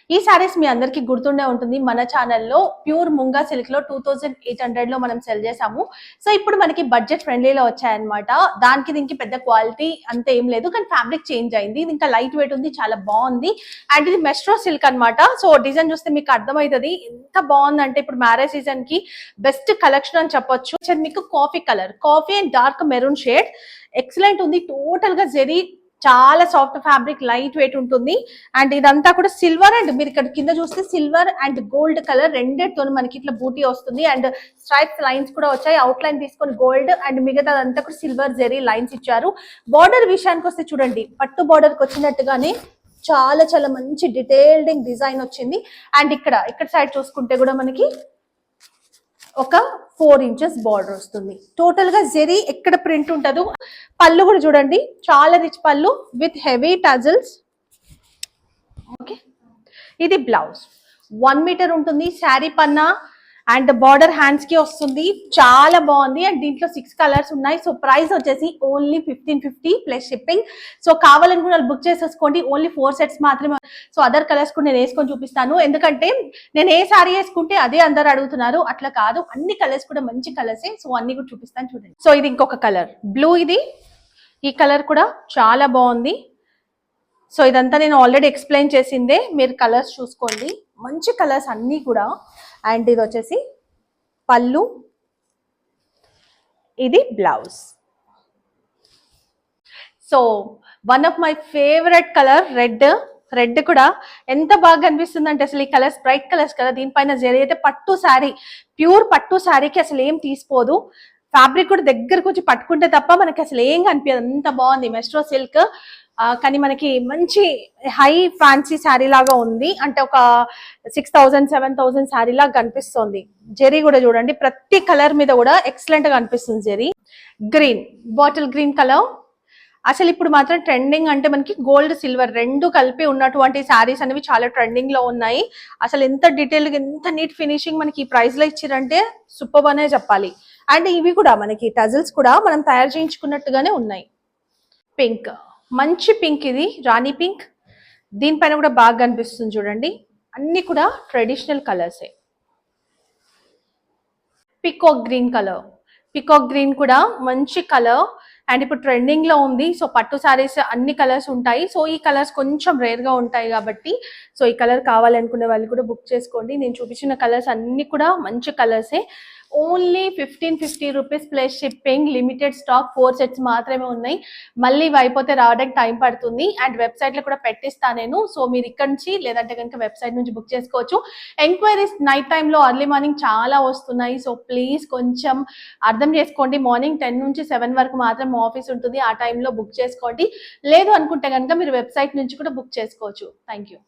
ఈ సారీస్ మీ అందరికి గుర్తుండే ఉంటుంది. మన ఛానల్లో ప్యూర్ ముంగా సిల్క్ లో 2800 లో మనం సెల్ చేసాము. సో ఇప్పుడు మనకి బడ్జెట్ ఫ్రెండ్లీలో వచ్చాయన్నమాట. దానికి దీనికి పెద్ద క్వాలిటీ అంత ఏం లేదు, కానీ ఫ్యాబ్రిక్ చేంజ్ అయింది. ఇది ఇంకా లైట్ వెయిట్ ఉంది, చాలా బాగుంది. అండ్ ఇది మెస్ట్రో సిల్క్ అన్నమాట. సో డిజైన్ చూస్తే మీకు అర్థమవుతుంది ఎంత బాగుందంటే ఇప్పుడు మ్యారేజ్ సీజన్ కి బెస్ట్ కలెక్షన్ అని చెప్పొచ్చు. మీకు coffee colour, coffee and dark maroon shade excellent ఉంది. టోటల్ గా జెరీ, చాలా సాఫ్ట్ ఫ్యాబ్రిక్, లైట్ వెయిట్ ఉంటుంది. అండ్ ఇదంతా కూడా సిల్వర్ అండ్ మీరు ఇక్కడ కింద చూస్తే సిల్వర్ అండ్ గోల్డ్ కలర్ రెండేతో మనకి ఇట్లా బూటీ వస్తుంది. అండ్ స్ట్రైప్స్ లైన్స్ కూడా వచ్చాయి. అవుట్ లైన్ తీసుకొని గోల్డ్ అండ్ మిగతా అంతా కూడా సిల్వర్ జెరీ లైన్స్ ఇచ్చారు. బార్డర్ విషయానికి వస్తే చూడండి, పట్టు బార్డర్ కి వచ్చినట్టుగానే చాలా చాలా మంచి డీటెయిల్డ్ డిజైన్ వచ్చింది. అండ్ ఇక్కడ సైడ్ చూసుకుంటే కూడా మనకి ఒక 4 ఇంచెస్ బార్డర్ వస్తుంది. టోటల్ గా జెరీ, ఎక్కడ ప్రింట్ ఉంటదు. పళ్ళు కూడా చూడండి, చాలా రిచ్ పళ్ళు విత్ హెవీ టజల్స్. ఓకే, ఇది బ్లౌజ్ 1 మీటర్ ఉంటుంది. శారీ పన్నా అండ్ బార్డర్ హ్యాండ్స్ కి వస్తుంది. చాలా బాగుంది. అండ్ దీంట్లో 6 కలర్స్ ఉన్నాయి. సో ప్రైస్ వచ్చేసి ఓన్లీ 1550 ప్లస్ షిప్పింగ్. సో కావాలనుకున్న బుక్ చేసేసుకోండి. ఓన్లీ 4 సెట్స్ మాత్రమే. సో అదర్ కలర్స్ కూడా నేను వేసుకొని చూపిస్తాను, ఎందుకంటే నేను ఏ సారీ వేసుకుంటే అదే అందరు అడుగుతున్నారు. అట్లా కాదు, అన్ని కలర్స్ కూడా మంచి కలర్సే. సో అన్ని కూడా చూపిస్తాను చూడండి. సో ఇది ఇంకొక కలర్ బ్లూ. ఈ కలర్ కూడా చాలా బాగుంది. సో ఇదంతా నేను ఆల్రెడీ ఎక్స్ప్లెయిన్ చేసిందే, మీరు కలర్స్ చూసుకోండి. మంచి కలర్స్ అన్నీ కూడా. అండ్ ఇది వచ్చేసి పళ్ళు, ఇది blouse. So one of my favourite colour red కూడా ఎంత బాగా కనిపిస్తుంది అంటే అసలు ఈ కలర్స్ బ్రైట్ కలర్స్ కదా. దీనిపైన జరీ అయితే పట్టు శారీ, ప్యూర్ పట్టు శారీకి అసలు ఏం తీసిపోదు. ఫ్యాబ్రిక్ కూడా దగ్గరకు వచ్చి పట్టుకుంటే తప్ప మనకి అసలు ఏం కనిపించదు. అంత బాగుంది మెస్ట్రో సిల్క్. కానీ మనకి మంచి హై ఫ్యాన్సీ శారీ లాగా ఉంది. అంటే ఒక 6000 7000 శారీ లాగా కనిపిస్తుంది. జెరీ కూడా చూడండి, ప్రతి కలర్ మీద కూడా ఎక్సలెంట్ గా కనిపిస్తుంది. జెరీ గ్రీన్, బాటిల్ గ్రీన్ కలర్. అసలు ఇప్పుడు మాత్రం ట్రెండింగ్ అంటే మనకి గోల్డ్ సిల్వర్ రెండు కలిపి ఉన్నటువంటి శారీస్ అనేవి చాలా ట్రెండింగ్ లో ఉన్నాయి. అసలు ఎంత డీటెయిల్ గా, ఎంత నీట్ ఫినిషింగ్ మనకి ఈ ప్రైస్ లో ఇచ్చారంటే సూపర్ అనే చెప్పాలి. అండ్ ఇవి కూడా మనకి టజల్స్ కూడా మనం తయారు చేయించుకున్నట్టుగానే ఉన్నాయి. పింక్, మంచి పింక్, ఇది రాణి పింక్. దీనిపైన కూడా బాగా కనిపిస్తుంది చూడండి. అన్ని కూడా ట్రెడిషనల్ కలర్సే. Peacock green colour, peacock green కూడా మంచి కలర్. అండ్ ఇప్పుడు ట్రెండింగ్ లో ఉంది. సో పట్టు శారీస్ అన్ని కలర్స్ ఉంటాయి. సో ఈ కలర్స్ కొంచెం రేర్ గా ఉంటాయి కాబట్టి సో ఈ కలర్ కావాలనుకునే వాళ్ళు కూడా బుక్ చేసుకోండి. నేను చూపించిన కలర్స్ అన్ని కూడా మంచి కలర్సే. Only 1550 rupees plus shipping. Limited stock 4 sets మాత్రమే ఉన్నాయి. మళ్ళీ అయిపోతే రావడానికి టైం పడుతుంది. అండ్ వెబ్సైట్ లో కూడా పెట్టిస్తాను నేను. సో మీరు ఇక్కడ నుంచి లేదంటే కనుక వెబ్సైట్ నుంచి బుక్ చేసుకోవచ్చు. ఎంక్వైరీస్ నైట్ టైంలో, ఎర్లీ మార్నింగ్ చాలా వస్తున్నాయి. సో ప్లీజ్ కొంచెం అర్థం చేసుకోండి. మార్నింగ్ 10 నుంచి 7 వరకు మాత్రం ఆఫీస్ ఉంటుంది. ఆ టైంలో బుక్ చేసుకోండి. లేదు అనుకుంటే కనుక మీరు వెబ్సైట్ నుంచి కూడా బుక్ చేసుకోవచ్చు. Thank you.